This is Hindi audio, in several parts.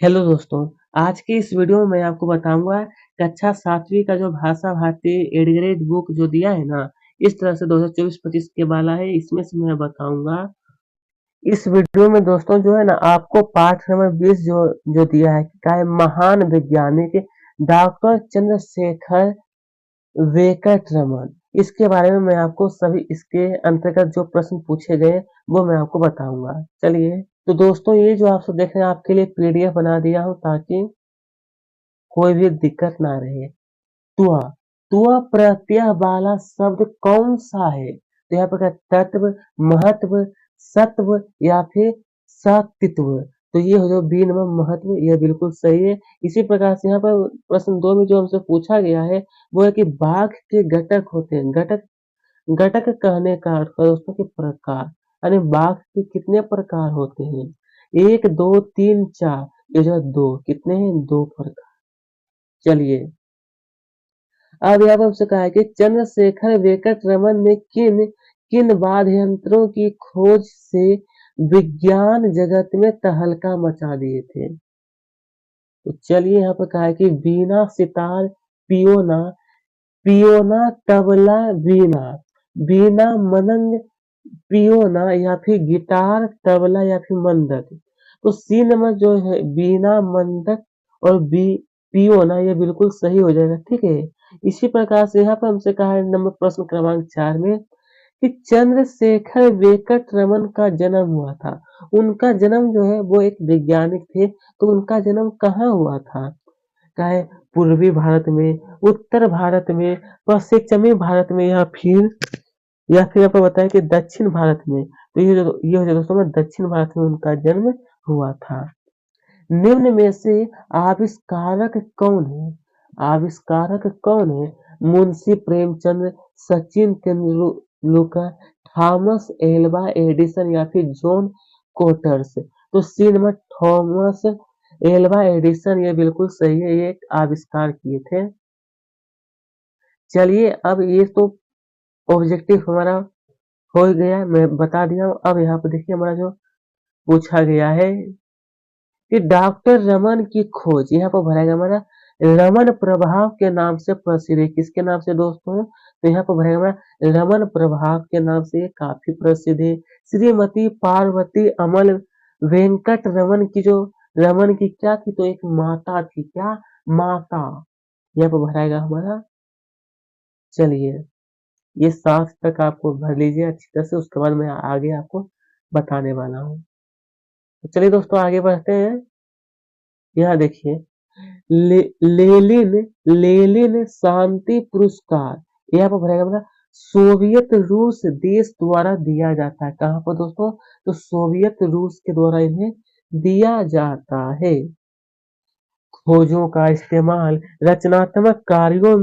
हेलो दोस्तों, आज की इस वीडियो में मैं आपको बताऊंगा कक्षा 7वीं का जो भाषा भारती एडग्रेड बुक जो दिया है ना, इस तरह से 2024-25 के वाला है, इसमें से मैं बताऊंगा। इस वीडियो में दोस्तों जो है ना, आपको पाठ नंबर 20 जो जो दिया है, क्या है, महान वैज्ञानिक डॉक्टर चंद्रशेखर वेंकट रमन, इसके बारे में मैं आपको सभी इसके अंतर्गत जो प्रश्न पूछे गए वो मैं आपको बताऊंगा। चलिए, तो दोस्तों ये जो आप सब देख रहे हैं, आपके लिए पीडीएफ बना दिया हूँ ताकि कोई भी दिक्कत ना रहे। तुआ तुआ प्रत्यय वाला शब्द कौन सा है? तो यहाँ पर तत्व, महत्व, सत्व या फिर सत्तित्व। तो ये हो जो बी नंबर महत्व, यह बिल्कुल सही है। इसी प्रकार से यहाँ पर प्रश्न 2 में जो हमसे पूछा गया है वो है कि बाघ के घटक होते हैं। घटक घटक कहने का अर्थ है दोस्तों के प्रकार, यानी बाघ के कितने प्रकार होते हैं? 1, 2, 3, 4। ये जो 2 कितने हैं? 2 प्रकार। चलिए, अब यहाँ पर हमसे कहा है कि चंद्रशेखर वेंकट रमन ने किन किन वाद्य यंत्रों की खोज से विज्ञान जगत में तहलका मचा दिए थे? तो चलिए, यहाँ पर कहा है कि वीणा, सितार, पियोना, पियोना, तबला, वीणा, वीणा, मनंग, पियोना या फिर गिटार, तबला या फिर मंदक। तो सी नंबर जो है वीणा, मंदक और पियोना, ये बिल्कुल सही हो जाएगा। ठीक है। इसी प्रकार से यहाँ पर हमसे कहा है नंबर प्रश्न क्रमांक 4 में कि चंद्रशेखर वेंकट रमन का जन्म हुआ था। उनका जन्म जो है वो एक वैज्ञानिक थे, तो उनका जन्म कहाँ हुआ था? चाहे पूर्वी भारत में, उत्तर भारत में, पश्चिमी भारत में या फिर आपको बताया कि दक्षिण भारत में। तो ये हो जाएगा दोस्तों में, दक्षिण भारत में उनका जन्म हुआ था। निम्न में से आविष्कारक कौन है? आविष्कारक कौन है? Munshi Premchand, Sachin Tendulkar, Thomas Alva Edison या फिर जॉन कोटर्स। तो C number Thomas Alva Edison, ये बिल्कुल सही है, ये एक आविष्कार किए थे। चलिए, अब ये तो ऑब्जेक्टिव हमारा हो गया, मैं बता दिया हूँ। अब यहाँ पे देखिए हमारा जो पूछा गया है कि डॉक्टर रमन की खोज, यहाँ पर भरेगा हमारा रमन प्रभाव के नाम से प्रसिद्ध है। किसके नाम से दोस्तों? तो यहाँ पर भरेगा हमारा रमन प्रभाव के नाम से, काफी प्रसिद्ध है। श्रीमती पार्वती अमल वेंकट रमन की जो रमन की क्या थी? तो एक माता थी। क्या? माता। यहाँ पर भराएगा हमारा। चलिए, ये 7 तक आपको भर लीजिए अच्छी तरह से, उसके बाद मैं आगे आपको बताने वाला हूँ। तो चलिए दोस्तों, आगे बढ़ते हैं। यहाँ देखिए, लेलिन लेलिन शांति पुरस्कार, यहाँ पर भरेगा मतलब सोवियत रूस देश द्वारा दिया जाता है। कहाँ पर दोस्तों? तो सोवियत रूस के द्वारा इन्हें दिया जाता है। खोजों का इस्तेमाल रचनात्मक कार्यों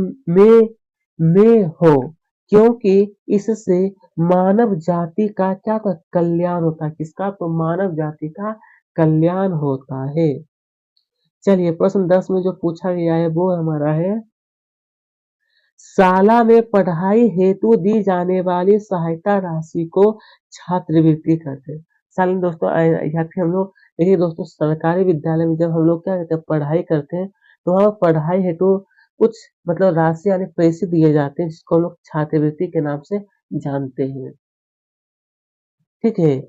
में हो, क्योंकि इससे मानव जाति का क्या होता है? कल्याण होता है। किसका? तो मानव जाति का कल्याण होता है। चलिए, प्रश्न 10 में जो पूछा गया है वो हमारा है, शाला में पढ़ाई हेतु दी जाने वाली सहायता राशि को छात्रवृत्ति कहते हैं। साल में दोस्तों यहाँ पे हम लोग देखिए दोस्तों, सरकारी विद्यालय में जब हम लोग क्या करते हैं, पढ़ाई करते हैं, तो वहाँ पढ़ाई हेतु कुछ मतलब राशि यानी पैसे दिए जाते हैं, जिसको हम लोग छात्रवृत्ति के नाम से जानते हैं। ठीक है।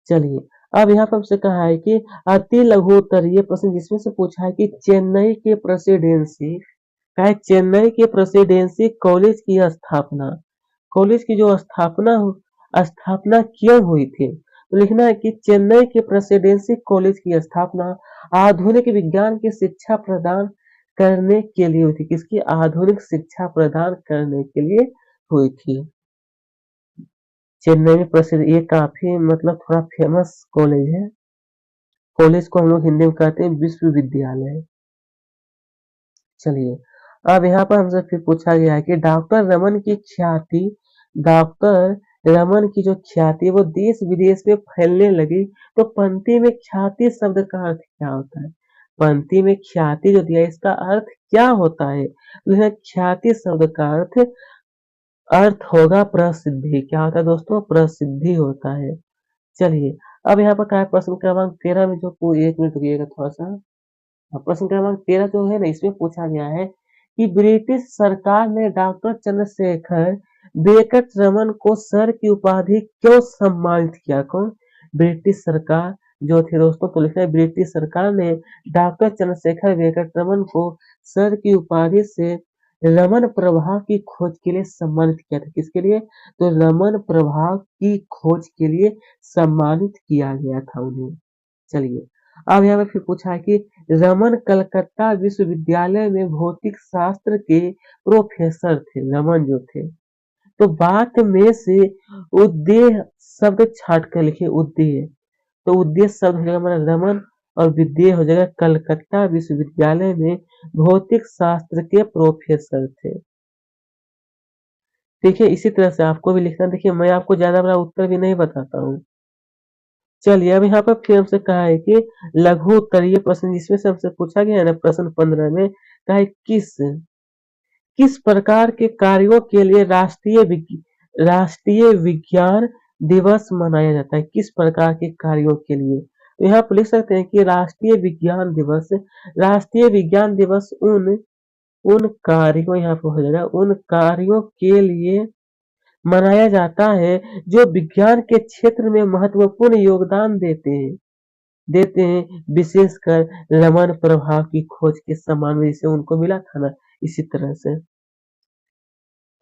चलिए, अब यहाँ पर हमसे कहा है कि अति लघुत्तर, ये प्रश्न जिसमें से पूछा है कि चेन्नई के प्रेसिडेंसी, क्या है, चेन्नई के प्रेसिडेंसी कॉलेज की स्थापना, कॉलेज की जो स्थापना क्यों हुई थी? तो लिखना है कि चेन्नई के प्रेसिडेंसी कॉलेज की स्थापना आधुनिक विज्ञान की शिक्षा प्रदान करने के लिए हुई थी। किसकी? आधुनिक शिक्षा प्रदान करने के लिए हुई थी। चेन्नई में प्रसिद्ध, ये काफी मतलब थोड़ा फेमस कॉलेज है। कॉलेज को हम लोग हिंदी में कहते हैं विश्वविद्यालय। चलिए, अब यहाँ पर हमसे फिर पूछा गया है कि डॉक्टर रमन की जो ख्याति वो देश विदेश में फैलने लगी, तो पंक्ति में ख्याति शब्द का अर्थ क्या होता है? पंक्ति में ख्याति जो दिया है, इसका अर्थ क्या होता है? तो यह ख्याति शब्द का अर्थ होगा प्रसिद्धि। क्या होता है दोस्तों? प्रसिद्धि होता है। चलिए, अब यहाँ पर क्या है, प्रश्न क्रमांक 13 में जो 1 मिनट रुकिएगा थोड़ा सा। प्रश्न क्रमांक 13 जो है ना, इसमें पूछा गया है कि ब्रिटिश सरकार ने डॉक्टर चंद्रशेखर वेंकट रमन को सर की उपाधि क्यों सम्मानित किया? कौन? ब्रिटिश सरकार जो थी दोस्तों, तो लिखना है ब्रिटिश सरकार ने डॉक्टर चंद्रशेखर वेंकट रमन को सर की उपाधि से रमन प्रभाव की खोज के लिए सम्मानित किया था। किसके लिए? तो रमन प्रभाव की खोज के लिए सम्मानित किया गया था उन्हें। चलिए, अब यहाँ पे फिर पूछा है कि रमन कलकत्ता विश्वविद्यालय में भौतिक शास्त्र के प्रोफेसर थे। रमन जो थे, तो बात में से उद्देश्य शब्द छाट कर लिखे। उद्देश्य, तो उद्देश्य शब्द हो जाएगा हमारा रमन, और विद्या हो जाएगा कलकत्ता विश्वविद्यालय में भौतिक शास्त्र के प्रोफेसर थे। देखिए, इसी तरह से आपको भी लिखना। देखिए, मैं आपको ज्यादा बड़ा उत्तर भी नहीं बताता हूँ। चलिए, अब यहाँ पर फिर हमसे कहा है कि लघु उत्तरीय प्रश्न, जिसमें से हमसे पूछा गया है ना, प्रश्न 15 में कहा है किस प्रकार के कार्यों के लिए राष्ट्रीय विज्ञान दिवस मनाया जाता है? किस प्रकार के कार्यों के लिए? तो यहाँ पर लिख सकते हैं कि राष्ट्रीय विज्ञान दिवस उन कार्यों, यहाँ पर हो जाएगा, उन कार्यों के लिए मनाया जाता है जो विज्ञान के क्षेत्र में महत्वपूर्ण योगदान देते हैं, विशेषकर रमन प्रभाव की खोज के सम्मान में जिसे उनको मिला था ना, इसी तरह से।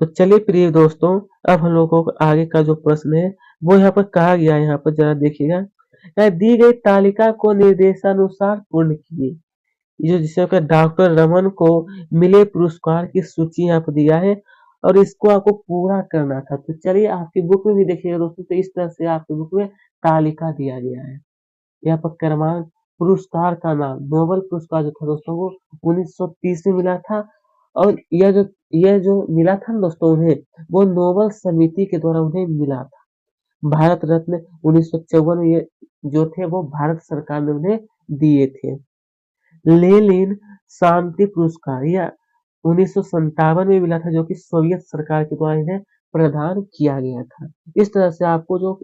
तो चलिए प्रिय दोस्तों, अब हम लोगों को आगे का जो प्रश्न है वो यहाँ पर कहा गया है, यहाँ पर जरा देखिएगा। दी गई तालिका को निर्देशानुसार पूर्ण कीजिए। ये जो जिसे डॉक्टर रमन को मिले पुरस्कार की सूची यहाँ पर दिया है, और इसको आपको पूरा करना था। तो चलिए, आपकी बुक में भी देखिएगा दोस्तों, तो इस तरह से आपकी बुक में तालिका दिया गया है। यहाँ पर क्रमांक, पुरस्कार का नाम, नोबेल पुरस्कार जो था दोस्तों वो 1930 में मिला था। और यह जो मिला था ना दोस्तों उन्हें, वो नोबेल समिति के द्वारा उन्हें मिला था। भारत रत्न 1954 में ये जो थे वो भारत सरकार ने उन्हें दिए थे। लेनिन शांति पुरस्कार या 1957 में मिला था, जो कि सोवियत सरकार के द्वारा इन्हें प्रदान किया गया था। इस तरह से आपको जो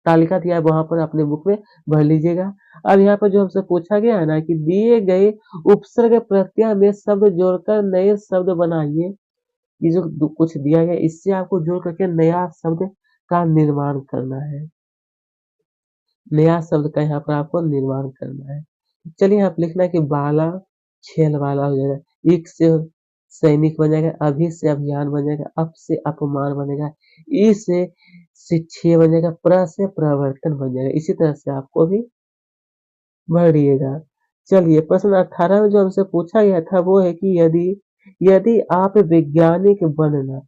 तालिका दिया है वहां पर अपने बुक में भर लीजिएगा। अब यहाँ पर जो हमसे पूछा गया है ना कि दिए गए उपसर्ग प्रत्यय में शब्द जोड़कर नए शब्द बनाइए। ये जो कुछ दिया गया, इससे आपको जोड़ करके नया शब्द का निर्माण करना है। नया शब्द का यहाँ पर आपको निर्माण करना है। चलिए, यहाँ पे लिखना है कि बाला छेल वाला हो जाएगा, एक से सैनिक बन जाएगा, अभी से अभियान बन जाएगा, अप से अपमान बनेगा, ई से शिक्षे बन जाएगा, प्र से प्रवर्तन बन जाएगा। इसी तरह से आपको भी भरिएगा। चलिए, प्रश्न 18 में जो हमसे पूछा गया था वो है कि यदि यदि आप वैज्ञानिक बनना,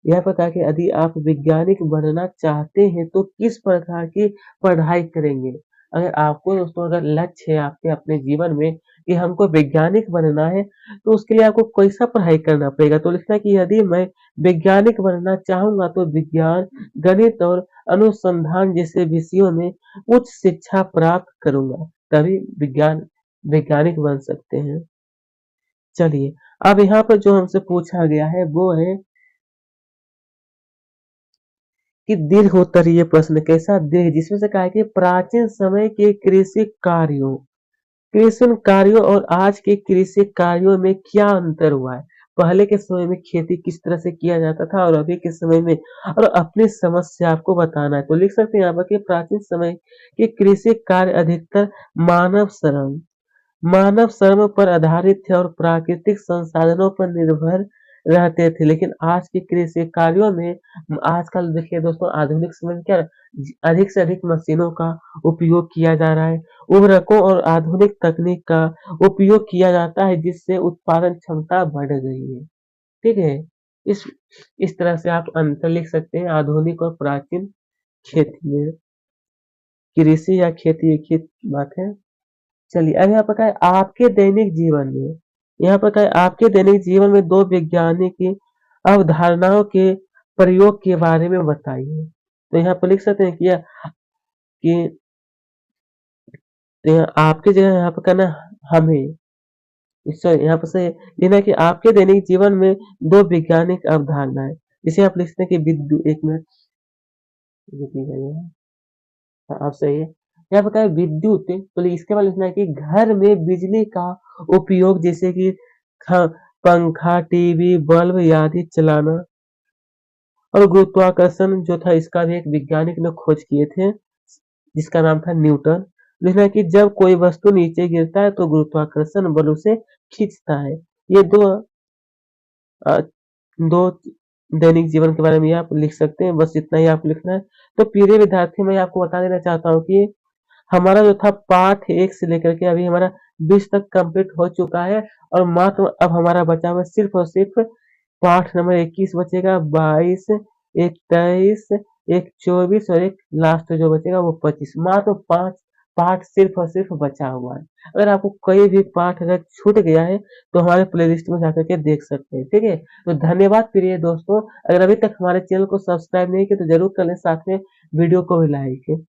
यह पता कि यदि आप वैज्ञानिक बनना चाहते हैं तो किस प्रकार की पढ़ाई करेंगे? अगर आपको दोस्तों अगर लक्ष्य है आपके अपने जीवन में कि हमको वैज्ञानिक बनना है, तो उसके लिए आपको कैसा पढ़ाई करना पड़ेगा? तो लिखना है कि यदि मैं वैज्ञानिक बनना चाहूंगा तो विज्ञान, गणित और अनुसंधान जैसे विषयों में उच्च शिक्षा प्राप्त करूंगा, तभी वैज्ञानिक बन सकते हैं। चलिए, अब यहाँ पर जो हमसे पूछा गया है वो है कि दीर्घ उत्तरीय प्रश्न। कैसा? दीर्घ, जिसमें से कहा है कि प्राचीन समय के कृषि कार्यों और आज के कृषि कार्यों में क्या अंतर हुआ है? पहले के समय में खेती किस तरह से किया जाता था और अभी के समय में, और अपनी समझ से आपको बताना है। तो लिख सकते हैं यहाँ पर कि प्राचीन समय के कृषि कार्य अधिकतर मानव श्रम मानव श्रम पर आधारित थे और प्राकृतिक संसाधनों पर निर्भर रहते थे। लेकिन आज के कृषि कार्यों में आजकल देखिए दोस्तों, आधुनिक समय में क्या अधिक से अधिक मशीनों का उपयोग किया जा रहा है, उर्वरकों और आधुनिक तकनीक का उपयोग किया जाता है, जिससे उत्पादन क्षमता बढ़ गई है। ठीक है, इस इस तरह से आप अंतर लिख सकते हैं आधुनिक और प्राचीन खेती में। कृषि या खेती एक ही बात है। चलिए, अब यहाँ पर क्या है, आपके दैनिक जीवन में, यहाँ पर क्या है, आपके दैनिक जीवन में दो वैज्ञानिक अवधारणाओं के प्रयोग के बारे में बताइए। तो यहाँ पर लिख सकते हैं कि तो आपके जगह यहाँ पर करना हमें, सॉरी, यहाँ पर से लिखना है कि आपके दैनिक जीवन में दो वैज्ञानिक अवधारणाएं। इसे आप लिखते हैं कि विद्युत, एक मिनट रुकिएगा, हाँ, आप सही है। यहाँ पे क्या है विद्युत, तो इसके बाद लिखना है कि घर में बिजली का उपयोग जैसे कि पंखा, टीवी, बल्ब आदि चलाना। और गुरुत्वाकर्षण जो था इसका भी एक वैज्ञानिक ने खोज किए थे जिसका नाम था न्यूटन। लिखना है कि जब कोई वस्तु नीचे गिरता है तो गुरुत्वाकर्षण बल उसे खींचता है। ये अ, दो दैनिक जीवन के बारे में आप लिख सकते हैं, बस इतना ही आपको लिखना है। तो प्रिय विद्यार्थी, मैं आपको बता देना चाहता हूँ कि हमारा जो था पाठ 1 से लेकर के अभी हमारा 20 तक कंप्लीट हो चुका है और मात्र अब हमारा बचा हुआ सिर्फ और सिर्फ पाठ नंबर 21 बचेगा, 22, एक 23, एक 24 और एक लास्ट जो बचेगा वो 25। मात्र 5 पाठ सिर्फ और सिर्फ बचा हुआ है। अगर आपको कोई भी पाठ अगर छूट गया है तो हमारे प्लेलिस्ट में जाकर के देख सकते हैं, ठीक है। तो धन्यवाद प्रिय दोस्तों, अगर अभी तक हमारे चैनल को सब्सक्राइब नहीं किया तो जरूर कर लें, साथ में वीडियो को भी लाइक